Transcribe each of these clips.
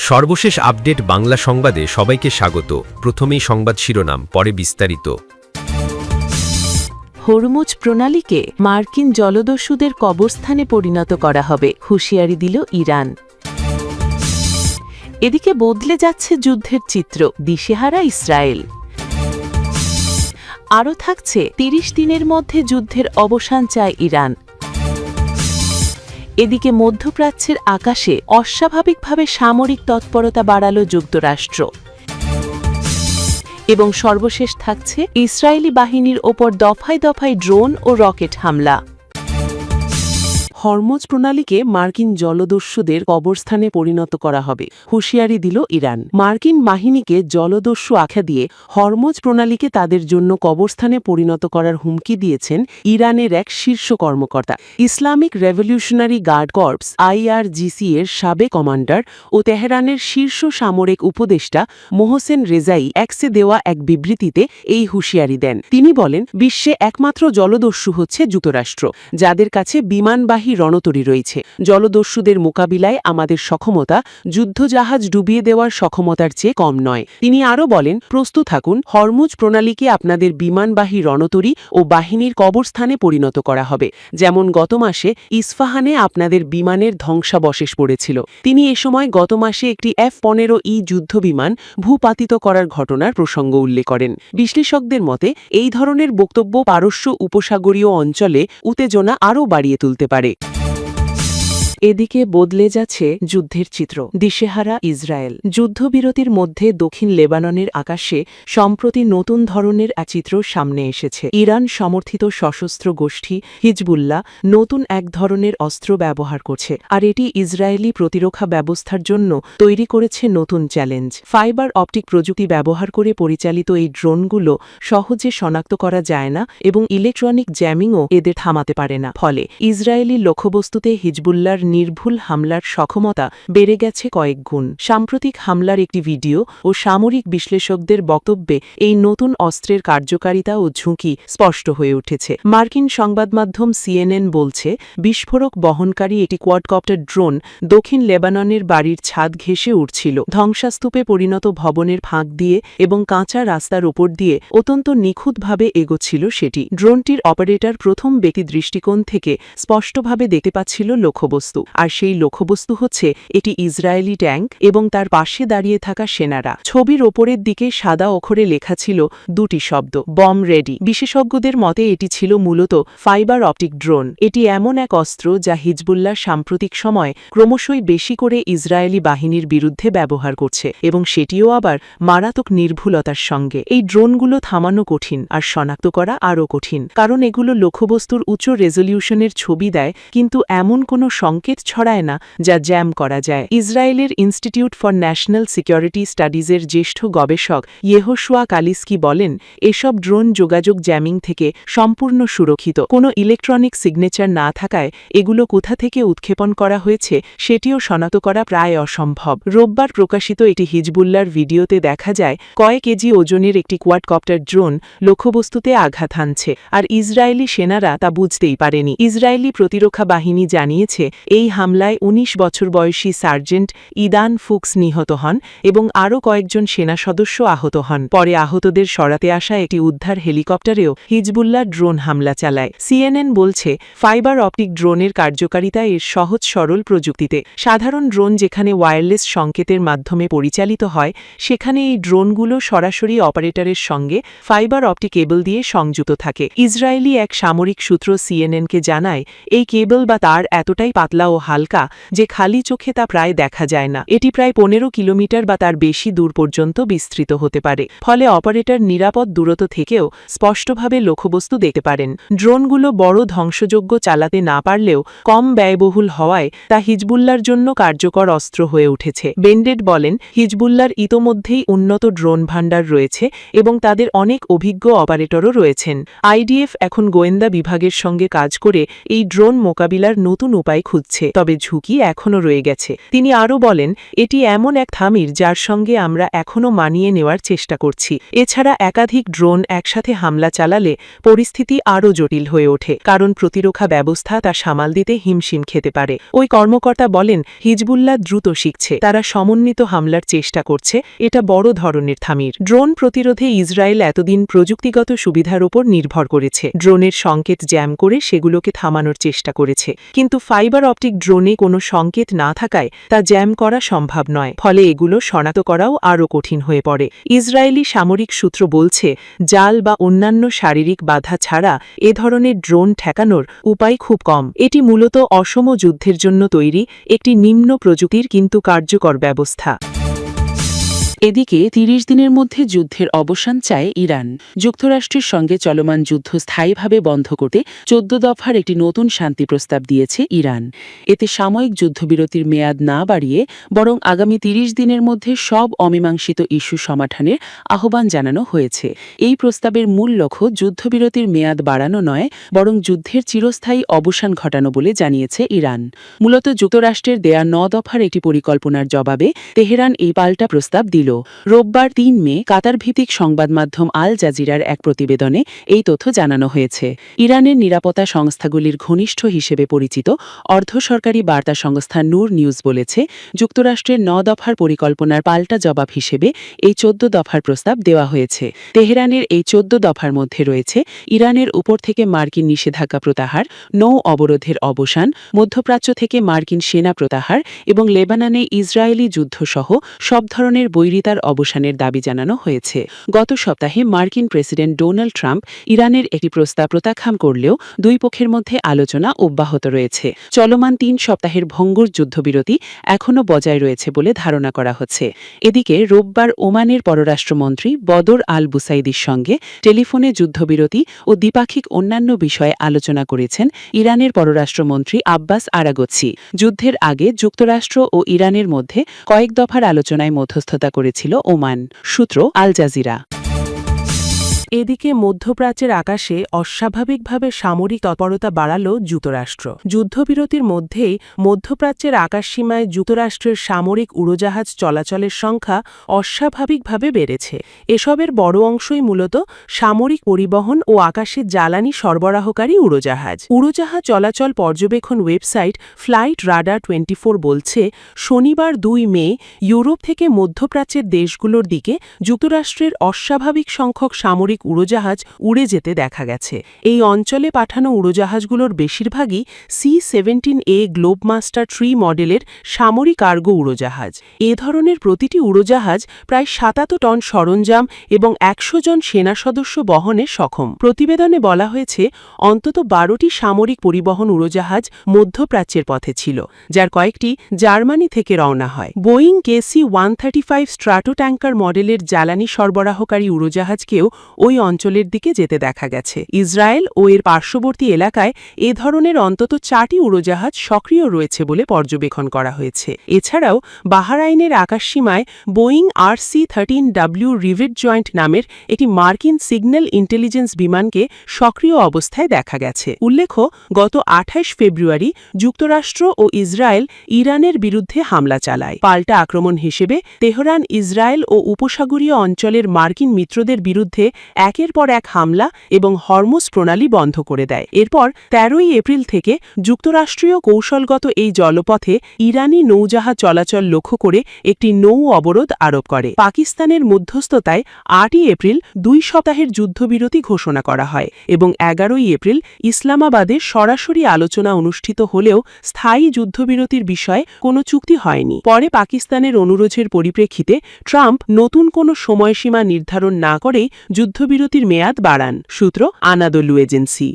সর্বশেষ আপডেট বাংলা সংবাদে সবাইকে স্বাগত। প্রথমেই সংবাদ শিরোনাম, পরে বিস্তারিত। হরমুজ প্রণালীকে মার্কিন জলদস্যুদের কবরস্থানে পরিণত করা হবে, হুঁশিয়ারি দিল ইরান। এদিকে বদলে যাচ্ছে যুদ্ধের চিত্র, দিশেহারা ইসরায়েল। আরও থাকছে ৩০ দিনের মধ্যে যুদ্ধের অবসান চায় ইরান। এদিকে মধ্যপ্রাচ্যের আকাশে অস্বাভাবিকভাবে সামরিক তৎপরতা বাড়াল যুক্তরাষ্ট্র। এবং সর্বশেষ থাকছে ইসরায়েলি বাহিনীর ওপর দফায় দফায় ড্রোন ও রকেট হামলা। হরমুজ প্রণালীকে মার্কিন জলদস্যুদের কবরস্থানে পরিণত করা হবে, হুঁশিয়ারি দিল ইরান। মার্কিন বাহিনীকে জলদস্যু আখ্যা দিয়ে হরমুজ প্রণালীকে তাদের জন্য কবরস্থানে পরিণত করার হুমকি দিয়েছেন ইরানের এক শীর্ষ কর্মকর্তা। Islamic revolutionary guard corps IRGC এর সাবেক কমান্ডার ও তেহরানের শীর্ষ সামরিক উপদেষ্টা মোহসেন রেজাই এক্সে দেওয়া এক বিবৃতিতে এই হুঁশিয়ারি দেন। তিনি বলেন, বিশ্বে একমাত্র জলদস্যু হচ্ছে যুক্তরাষ্ট্র, যাদের কাছে বিমানবাহী রণতরী রয়েছে। জলদস্যুদের মোকাবিলায় আমাদের সক্ষমতা যুদ্ধজাহাজ ডুবিয়ে দেওয়ার সক্ষমতার চেয়ে কম নয়। তিনি আরও বলেন, প্রস্তুত থাকুন, হরমুজ প্রণালীকে আপনাদের বিমানবাহী রণতরী ও বাহিনীর কবরস্থানে পরিণত করা হবে, যেমন গত মাসে ইস্পাহানে আপনাদের বিমানের ধ্বংসাবশেষ পড়েছিল। তিনি এ সময় গত মাসে একটি F-15E যুদ্ধবিমান ভূপাতিত করার ঘটনার প্রসঙ্গ উল্লেখ করেন। বিশ্লেষকদের মতে এই ধরনের বক্তব্য পারস্য উপসাগরীয় অঞ্চলে উত্তেজনা আরও বাড়িয়ে তুলতে পারে। এদিকে বদলে যাচ্ছে যুদ্ধের চিত্র, দিশেহারা ইসরায়েল। যুদ্ধবিরতির মধ্যে দক্ষিণ লেবাননের আকাশে সম্প্রতি নতুন ধরনের এক চিত্র সামনে এসেছে। ইরান সমর্থিত সশস্ত্র গোষ্ঠী হিজবুল্লাহ নতুন এক ধরনের অস্ত্র ব্যবহার করছে, আর এটি ইসরায়েলি প্রতিরক্ষা ব্যবস্থার জন্য তৈরি করেছে নতুন চ্যালেঞ্জ। ফাইবার অপটিক প্রযুক্তি ব্যবহার করে পরিচালিত এই ড্রোনগুলো সহজে শনাক্ত করা যায় না এবং ইলেকট্রনিক জ্যামিংও এদের থামাতে পারে না। ফলে ইসরায়েলি লক্ষ্যবস্তুতে হিজবুল্লাহর নির্ভুল হামলার সক্ষমতা বেড়ে গেছে কয়েক গুণ। সাম্প্রতিক হামলার একটি ভিডিও ও সামরিক বিশ্লেষকদের বক্তব্যে এই নতুন অস্ত্রের কার্যকারিতা ও ঝুঁকি স্পষ্ট হয়ে উঠেছে। মার্কিন সংবাদমাধ্যম CNN বলছে, বিস্ফোরক বহনকারী একটি কোয়াডকপ্টার ড্রোন দক্ষিণ লেবাননের বাড়ির ছাদ ঘেঁষে উঠছিল। ধ্বংসাস্তূপে পরিণত ভবনের ফাঁক দিয়ে এবং কাঁচা রাস্তার ওপর দিয়ে অত্যন্ত নিখুঁতভাবে এগোচ্ছিল সেটি। ড্রোনটির অপারেটর প্রথম ব্যক্তি দৃষ্টিকোণ থেকে স্পষ্টভাবে দেখতে পাচ্ছিল লক্ষ্যবস্তু, আর সেই লক্ষ্যবস্তু হচ্ছে এটি ইসরায়েলি ট্যাঙ্ক এবং তার পাশে দাঁড়িয়ে থাকা সেনারা। ছবির ওপরের দিকে সাদা অক্ষরে লেখা ছিল দুটি শব্দ, বম রেডি। বিশেষজ্ঞদের মতে এটি ছিল মূলত ফাইবার অপটিক ড্রোন। এটি এমন এক অস্ত্র যা হিজবুল্লাহ সাম্প্রতিক সময় ক্রমশই বেশি করে ইসরায়েলি বাহিনীর বিরুদ্ধে ব্যবহার করছে, এবং সেটিও আবার মারাত্মক নির্ভুলতার সঙ্গে। এই ড্রোনগুলো থামানো কঠিন, আর শনাক্ত করা আরও কঠিন, কারণ এগুলো লক্ষ্যবস্তুর উচ্চ রেজলিউশনের ছবি দেয় কিন্তু এমন কোনো সংকেত ছড়ায় না যা জ্যাম করা যায়। ইসরায়েলের ইনস্টিটিউট ফর ন্যাশনাল সিকিউরিটি স্টাডিজের জ্যেষ্ঠ গবেষক ইয়েহোশুয়া কালিস্কি বলেন, এসব ড্রোন যোগাযোগ জ্যামিং থেকে সম্পূর্ণ সুরক্ষিত। কোনো ইলেকট্রনিক সিগনেচার না থাকায় এগুলো কোথা থেকে উৎক্ষেপণ করা হয়েছে সেটিও শনাক্ত করা প্রায় অসম্ভব। রোববার প্রকাশিত একটি হিজবুল্লাহর ভিডিওতে দেখা যায় কয়েক কেজি ওজনের একটি কোয়াডকপ্টার ড্রোন লক্ষ্যবস্তুতে আঘাত হানছে, আর ইসরায়েলি সেনারা তা বুঝতেই পারেনি। ইসরায়েলি প্রতিরক্ষা বাহিনী জানিয়েছে, এই হামলায় ১৯ বছর বয়সী সার্জেন্ট ইদান ফুক্স নিহত হন এবং আরও কয়েকজন সেনা সদস্য আহত হন। পরে আহতদের সরাতে আসা একটি উদ্ধার হেলিকপ্টারেও হিজবুল্লাহ ড্রোন হামলা চালায়। CNN বলছে, ফাইবার অপটিক ড্রোনের কার্যকারিতা এর সহজ সরল প্রযুক্তিতে। সাধারণ ড্রোন যেখানে ওয়্যারলেস সংকেতের মাধ্যমে পরিচালিত হয়, সেখানে এই ড্রোনগুলো সরাসরি অপারেটরের সঙ্গে ফাইবার অপটিক কেবল দিয়ে সংযুক্ত থাকে। ইসরায়েলি এক সামরিক সূত্র CNN-কে জানায়, এই কেবল বা তার এতটাই পাতলা ও হালকা যে খালি চোখে তা প্রায় দেখা যায় না। এটি প্রায় 15 কিলোমিটার বা তার বেশি দূর পর্যন্ত বিস্তৃত হতে পারে, ফলে অপারেটর নিরাপদ দূরত্ব থেকেও স্পষ্টভাবে লক্ষ্যবস্তু দেখতে পারেন। ড্রোনগুলো বড় ধ্বংসযোগ্য চালাতে না পারলেও কম ব্যয়বহুল হওয়ায় তা হিজবুল্লাহর জন্য কার্যকর অস্ত্র হয়ে উঠেছে। বেন্ডেড বলেন, হিজবুল্লাহর ইতোমধ্যেই উন্নত ড্রোন ভাণ্ডার রয়েছে এবং তাদের অনেক অভিজ্ঞ অপারেটরও রয়েছেন। IDF এখন গোয়েন্দা বিভাগের সঙ্গে কাজ করে এই ড্রোন মোকাবিলার নতুন উপায় খুঁজছে। হচ্ছে, তবে ঝুঁকি এখনও রয়ে গেছে। তিনি আরও বলেন, এটি এমন এক থামির যার সঙ্গে আমরা এখনও মানিয়ে নেওয়ার চেষ্টা করছি। এছাড়া একাধিক ড্রোন একসাথে হামলা চালালে পরিস্থিতি আরও জটিল হয়ে ওঠে, কারণ প্রতিরক্ষা ব্যবস্থা তা সামাল দিতে হিমশিম খেতে পারে। ওই কর্মকর্তা বলেন, হিজবুল্লাহ দ্রুত শিখছে, তারা সমন্বিত হামলার চেষ্টা করছে। এটা বড় ধরনের থামির। ড্রোন প্রতিরোধে ইসরায়েল এতদিন প্রযুক্তিগত সুবিধার উপর নির্ভর করেছে। ড্রোনের সংকেত জ্যাম করে সেগুলোকে থামানোর চেষ্টা করেছে, কিন্তু ফাইবার অপটিক ড্রোনে কোনো সংকেত না থাকায় তা জ্যাম করা সম্ভব নয়। ফলে এগুলো শনাক্ত করাও আরও কঠিন হয়ে পড়ে। ইসরায়েলি সামরিক সূত্র বলছে, জাল বা অন্যান্য শারীরিক বাধা ছাড়া এ ধরনের ড্রোন ঠেকানোর উপায় খুব কম। এটি মূলত অসম যুদ্ধের জন্য তৈরি একটি নিম্ন প্রযুক্তির কিন্তু কার্যকর ব্যবস্থা। এদিকে ৩০ দিনের মধ্যে যুদ্ধের অবসান চায় ইরান। যুক্তরাষ্ট্রের সঙ্গে চলমান যুদ্ধ স্থায়ীভাবে বন্ধ করতে ১৪ দফার একটি নতুন শান্তি প্রস্তাব দিয়েছে ইরান। এতে সাময়িক যুদ্ধবিরতির মেয়াদ না বাড়িয়ে বরং আগামী ৩০ দিনের মধ্যে সব অমীমাংসিত ইস্যু সমাধানের আহ্বান জানানো হয়েছে। এই প্রস্তাবের মূল লক্ষ্য যুদ্ধবিরতির মেয়াদ বাড়ানো নয়, বরং যুদ্ধের চিরস্থায়ী অবসান ঘটানো বলে জানিয়েছে ইরান। মূলত যুক্তরাষ্ট্রের দেয়া ৯ দফার একটি পরিকল্পনার জবাবে তেহরান এই পাল্টা প্রস্তাব দিল। রোববার ৩ মে কাতার ভিত্তিক সংবাদ মাধ্যম আল জাজিরার এক প্রতিবেদনে এই তথ্য জানানো হয়েছে। ইরানের নিরাপত্তা সংস্থাগুলির ঘনিষ্ঠ হিসেবে পরিচিত অর্ধসরকারি বার্তা সংস্থা নূর নিউজ বলেছে, যুক্তরাষ্ট্রের ৯ দফার পরিকল্পনার পাল্টা জবাব হিসেবে এই ১৪ দফার প্রস্তাব দেওয়া হয়েছে। তেহরানের এই ১৪ দফার মধ্যে রয়েছে ইরানের উপর থেকে মার্কিন নিষেধাজ্ঞা প্রত্যাহার, নৌ অবরোধের অবসান, মধ্যপ্রাচ্য থেকে মার্কিন সেনা প্রত্যাহার এবং লেবাননে ইসরায়েলি যুদ্ধসহ সব ধরনের বৈরিতার অবসানের দাবি জানানো হয়েছে। গত সপ্তাহে মার্কিন প্রেসিডেন্ট ডোনাল্ড ট্রাম্প ইরানের একটি প্রস্তাব প্রত্যাখ্যান করলেও দুই পক্ষের মধ্যে আলোচনা অব্যাহত রয়েছে। চলমান ৩ সপ্তাহের ভঙ্গুর যুদ্ধবিরতি এখনও বজায় রয়েছে বলে ধারণা করা হচ্ছে। এদিকে রোববার ওমানের পররাষ্ট্রমন্ত্রী বদর আল বুসাইদির সঙ্গে টেলিফোনে যুদ্ধবিরতি ও দ্বিপাক্ষিক অন্যান্য বিষয়ে আলোচনা করেছেন ইরানের পররাষ্ট্রমন্ত্রী আব্বাস আরাগচ্ছি। যুদ্ধের আগে যুক্তরাষ্ট্র ও ইরানের মধ্যে কয়েক দফার আলোচনায় মধ্যস্থতা করেছিল ওমান। সূত্র আল জাজিরা। এদিকে মধ্যপ্রাচ্যের আকাশে অস্বাভাবিকভাবে সামরিক তৎপরতা বাড়াল যুক্তরাষ্ট্র। যুদ্ধবিরতির মধ্যেই মধ্যপ্রাচ্যের আকাশসীমায় যুক্তরাষ্ট্রের সামরিক উড়োজাহাজ চলাচলের সংখ্যা অস্বাভাবিকভাবে বেড়েছে। এসবের বড় অংশই মূলত সামরিক পরিবহন ও আকাশে জ্বালানি সরবরাহকারী উড়োজাহাজ। উড়োজাহাজ চলাচল পর্যবেক্ষণ ওয়েবসাইট ফ্লাইট রাডার 24 বলছে, শনিবার ২ মে ইউরোপ থেকে মধ্যপ্রাচ্যের দেশগুলোর দিকে যুক্তরাষ্ট্রের অস্বাভাবিক সংখ্যক সামরিক উড়োজাহাজ উড়ে যেতে দেখা গেছে। এই অঞ্চলে পাঠানো উড়োজাহাজগুলোর বেশিরভাগই C-17A গ্লোবমাস্টার 3 মডেলের সামরিক কার্গো উড়োজাহাজ। এ ধরনের প্রতিটি উড়োজাহাজ প্রায় ৭৭ টন সরঞ্জাম এবং ১০০ জন সেনা সদস্য বহনে সক্ষম। প্রতিবেদনে বলা হয়েছে, অন্তত ১২টি সামরিক পরিবহন উড়োজাহাজ মধ্যপ্রাচ্যের পথে ছিল, যার কয়েকটি জার্মানি থেকে রওনা হয়। বোয়িং KC-135 স্ট্রাটো ট্যাঙ্কার মডেলের জ্বালানি সরবরাহকারী উড়োজাহাজকেও ওই অঞ্চলের দিকে যেতে দেখা গেছে। ইসরায়েল ও এর পার্শ্ববর্তী এলাকায় এ ধরনের অন্তত ৪টি উড়োজাহাজ সক্রিয় রয়েছে বলে পর্যবেক্ষণ করা হয়েছে। এছাড়াও বাহরাইনের আকাশসীমায় বোয়িং RC-13W রিভেট জয়েন্ট নামের একটি মার্কিন সিগন্যাল ইন্টেলিজেন্স বিমানকে সক্রিয় অবস্থায় দেখা গেছে। উল্লেখ্য, গত ২৮ ফেব্রুয়ারি যুক্তরাষ্ট্র ও ইসরায়েল ইরানের বিরুদ্ধে হামলা চালায়। পাল্টা আক্রমণ হিসেবে তেহরান ইসরায়েল ও উপসাগরীয় অঞ্চলের মার্কিন মিত্রদের বিরুদ্ধে একের পর এক হামলা এবং হরমুজ প্রণালী বন্ধ করে দেয়। এরপর ১৩ই এপ্রিল থেকে যুক্তরাষ্ট্রীয় কৌশলগত এই জলপথে ইরানি নৌজাহাজ চলাচল লক্ষ্য করে একটি নৌ অবরোধ আরোপ করে। পাকিস্তানের মধ্যস্থতায় ৮ই এপ্রিল ২ সপ্তাহের যুদ্ধবিরতি ঘোষণা করা হয় এবং ১১ই এপ্রিল ইসলামাবাদে সরাসরি আলোচনা অনুষ্ঠিত হলেও স্থায়ী যুদ্ধবিরতির বিষয়ে কোনো চুক্তি হয়নি। পরে পাকিস্তানের অনুরোধের পরিপ্রেক্ষিতে ট্রাম্প নতুন কোনো সময়সীমা নির্ধারণ না করেই যুদ্ধবিরতির মেয়াদ বাড়ান। সূত্র আনাদোলু এজেন্সি।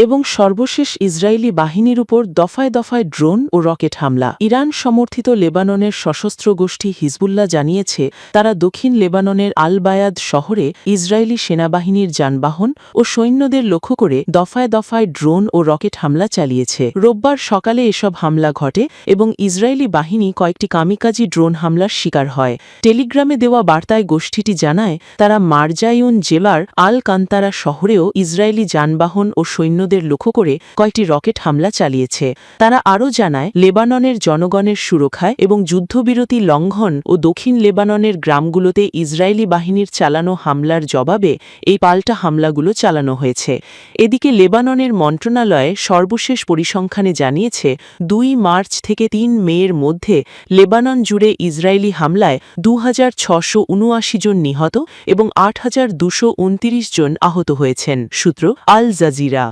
এবং সর্বশেষ ইসরায়েলি বাহিনীর উপর দফায় দফায় ড্রোন ও রকেট হামলা। ইরান সমর্থিত লেবাননের সশস্ত্র গোষ্ঠী হিজবুল্লাহ জানিয়েছে, তারা দক্ষিণ লেবাননের আল বায়াদ শহরে ইসরায়েলি সেনাবাহিনীর যানবাহন ও সৈন্যদের লক্ষ্য করে দফায় দফায় ড্রোন ও রকেট হামলা চালিয়েছে। রোববার সকালে এসব হামলা ঘটে এবং ইসরায়েলি বাহিনী কয়েকটি কামিকাজি ড্রোন হামলার শিকার হয়। টেলিগ্রামে দেওয়া বার্তায় গোষ্ঠীটি জানায়, তারা মারজাইউন জেলার আল কান্তারা শহরেও ইসরায়েলি যানবাহন ও সৈন্য সৈন্যদের লক্ষ্য করে কয়েকটি রকেট হামলা চালিয়েছে। তারা আরও জানায়, লেবাননের জনগণের সুরক্ষায় এবং যুদ্ধবিরতি লঙ্ঘন ও দক্ষিণ লেবাননের গ্রামগুলোতে ইসরায়েলি বাহিনীর চালানো হামলার জবাবে এই পাল্টা হামলাগুলো চালানো হয়েছে। এদিকে লেবাননের মন্ত্রণালয়ে সর্বশেষ পরিসংখ্যানে জানিয়েছে, ২ মার্চ থেকে ৩ মের মধ্যে লেবানন জুড়ে ইসরায়েলি হামলায় ২,৬৭৯ জন নিহত এবং ৮,২২৯ জন আহত হয়েছেন। সূত্র আল জাজিরা।